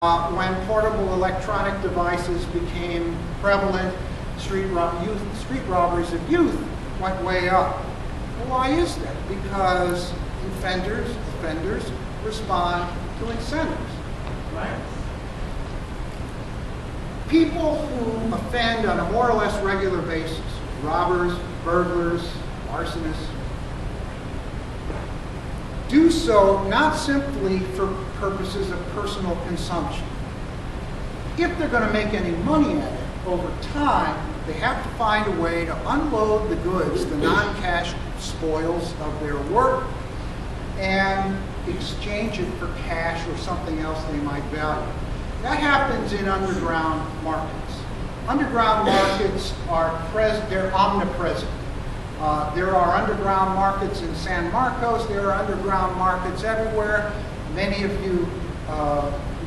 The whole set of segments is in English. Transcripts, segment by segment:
When portable electronic devices became prevalent, street robberies of youth went way up. Well, why is that? Because offenders respond to incentives, right? People who offend on a more or less regular basis, robbers, burglars, arsonists, do so not simply for purposes of personal consumption. If they're going to make any money at it over time, they have to find a way to unload the goods, the non-cash spoils of their work, and exchange it for cash or something else they might value. That happens in underground markets. Underground markets they're omnipresent. There are underground markets in San Marcos. There are underground markets everywhere. Many of you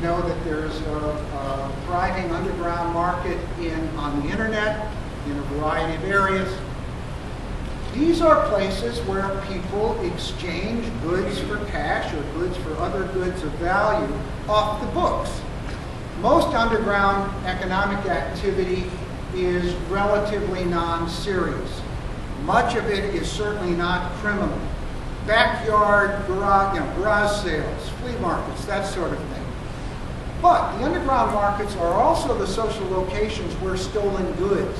know that there's a thriving underground market on the internet in a variety of areas. These are places where people exchange goods for cash or goods for other goods of value off the books. Most underground economic activity is relatively non-serious. Much of it is certainly not criminal. Backyard, garage sales, flea markets, that sort of thing. But the underground markets are also the social locations where stolen goods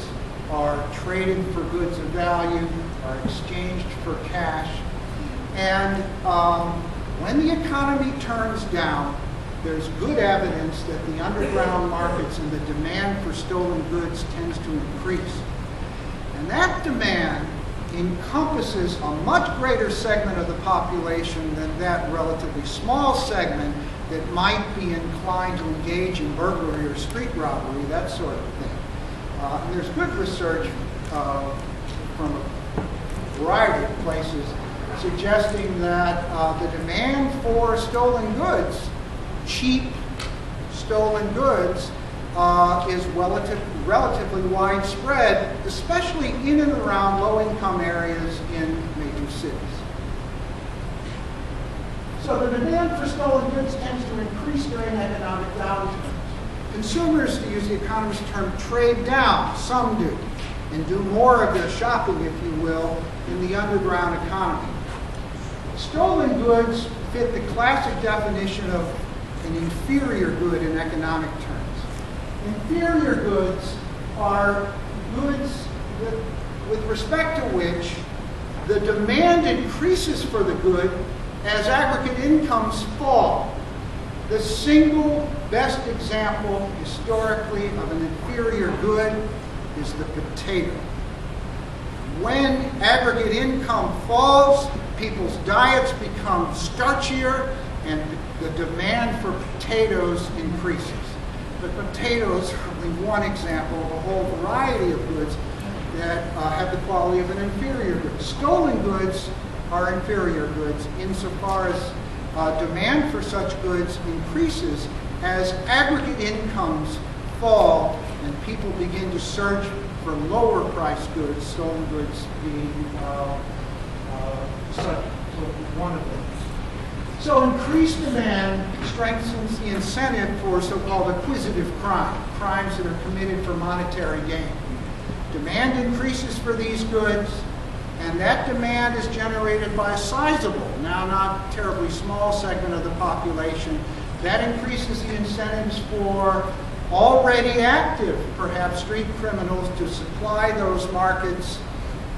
are traded for goods of value, are exchanged for cash. And when the economy turns down, there's good evidence that the underground markets and the demand for stolen goods tends to increase. And that demand encompasses a much greater segment of the population than that relatively small segment that might be inclined to engage in burglary or street robbery, that sort of thing. And there's good research from a variety of places suggesting that the demand for stolen goods, cheap stolen goods, is relatively widespread, especially in and around low-income areas in major cities. So the demand for stolen goods tends to increase during economic downturns. Consumers, to use the economist's term, trade down, some do, and do more of their shopping, if you will, in the underground economy. Stolen goods fit the classic definition of an inferior good in economic terms. Inferior goods are goods with respect to which the demand increases for the good as aggregate incomes fall. The single best example historically of an inferior good is the potato. When aggregate income falls, people's diets become starchier and the demand for potatoes increases. But potatoes are only one example of a whole variety of goods that have the quality of an inferior good. Stolen goods are inferior goods insofar as demand for such goods increases as aggregate incomes fall and people begin to search for lower priced goods, stolen goods being one of them. So increased demand strengthens the incentive for so-called acquisitive crime, crimes that are committed for monetary gain. Demand increases for these goods, and that demand is generated by a sizable, now not terribly small segment of the population. That increases the incentives for already active, perhaps street criminals, to supply those markets,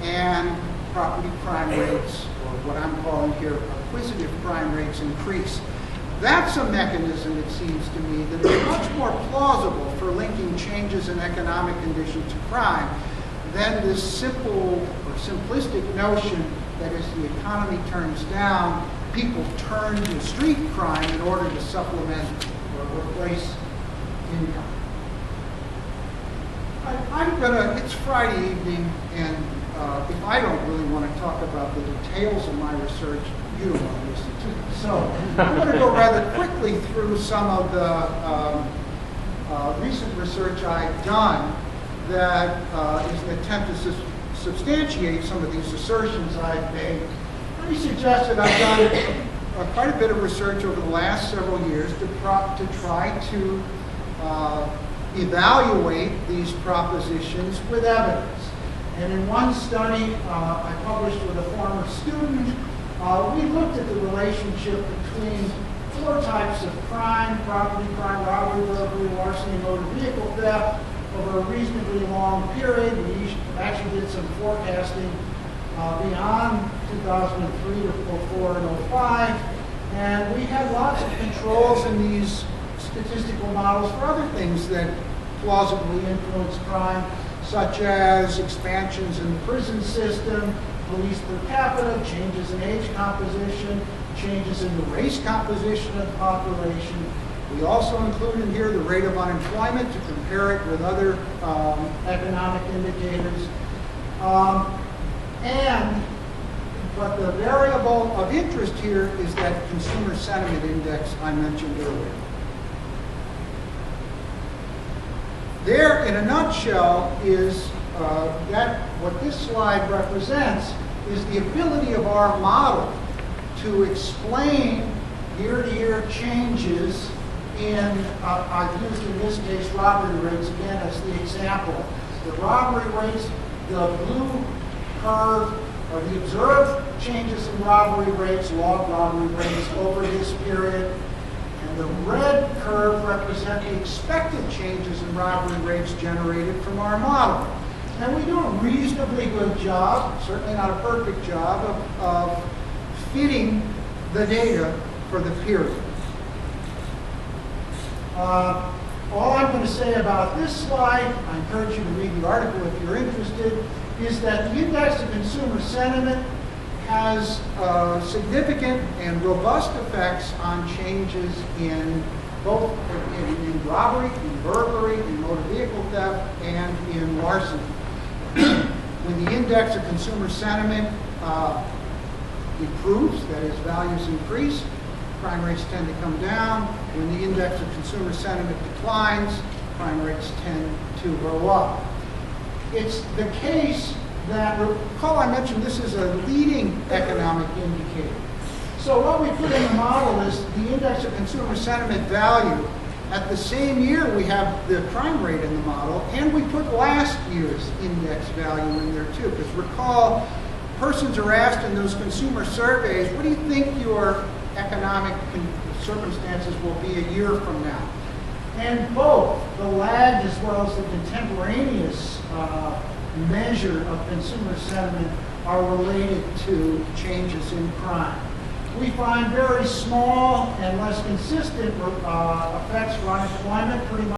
and property crime rates, or what I'm calling here acquisitive crime rates, increase. That's a mechanism, it seems to me, that is much more plausible for linking changes in economic conditions to crime than this simple or simplistic notion that as the economy turns down, people turn to street crime in order to supplement or replace income. It's Friday evening, and if I don't really want to talk about the details of my research, you don't want to listen to it. So I'm going to go rather quickly through some of the recent research I've done that is an attempt to substantiate some of these assertions I've made. Let me suggest that I've done quite a bit of research over the last several years to try to evaluate these propositions with evidence. And in one study I published with a former student, we looked at the relationship between 4 types of crime: property crime, robbery, burglary, larceny, and motor vehicle theft, over a reasonably long period. We actually did some forecasting beyond 2003 to 04 and 05, and we had lots of controls in these statistical models for other things that plausibly influence crime, such as expansions in the prison system, police per capita, changes in age composition, changes in the race composition of the population. We also include in here the rate of unemployment to compare it with other economic indicators. But the variable of interest here is that consumer sentiment index I mentioned earlier. There, in a nutshell, is that what this slide represents is the ability of our model to explain year-to-year changes in, I've used in this case robbery rates again as the example. The robbery rates, the blue curve are the observed changes in robbery rates, log robbery rates over this period. And the red curve represent the expected changes in robbery rates generated from our model. And we do a reasonably good job, certainly not a perfect job, of fitting the data for the period. All I'm going to say about this slide, I encourage you to read the article if you're interested, is that the index of consumer sentiment has significant and robust effects on changes in both in robbery, in burglary, in motor vehicle theft, and in larceny. When the index of consumer sentiment improves, that is, values increase, crime rates tend to come down. When the index of consumer sentiment declines, crime rates tend to go up. It's the case that, recall I mentioned this is a leading economic indicator. So what we put in the model is the index of consumer sentiment value. At the same year, we have the crime rate in the model, and we put last year's index value in there too. Because recall, persons are asked in those consumer surveys, what do you think your economic circumstances will be a year from now? And both the lagged as well as the contemporaneous measure of consumer sentiment are related to changes in crime. We find very small and less consistent effects for unemployment, pretty much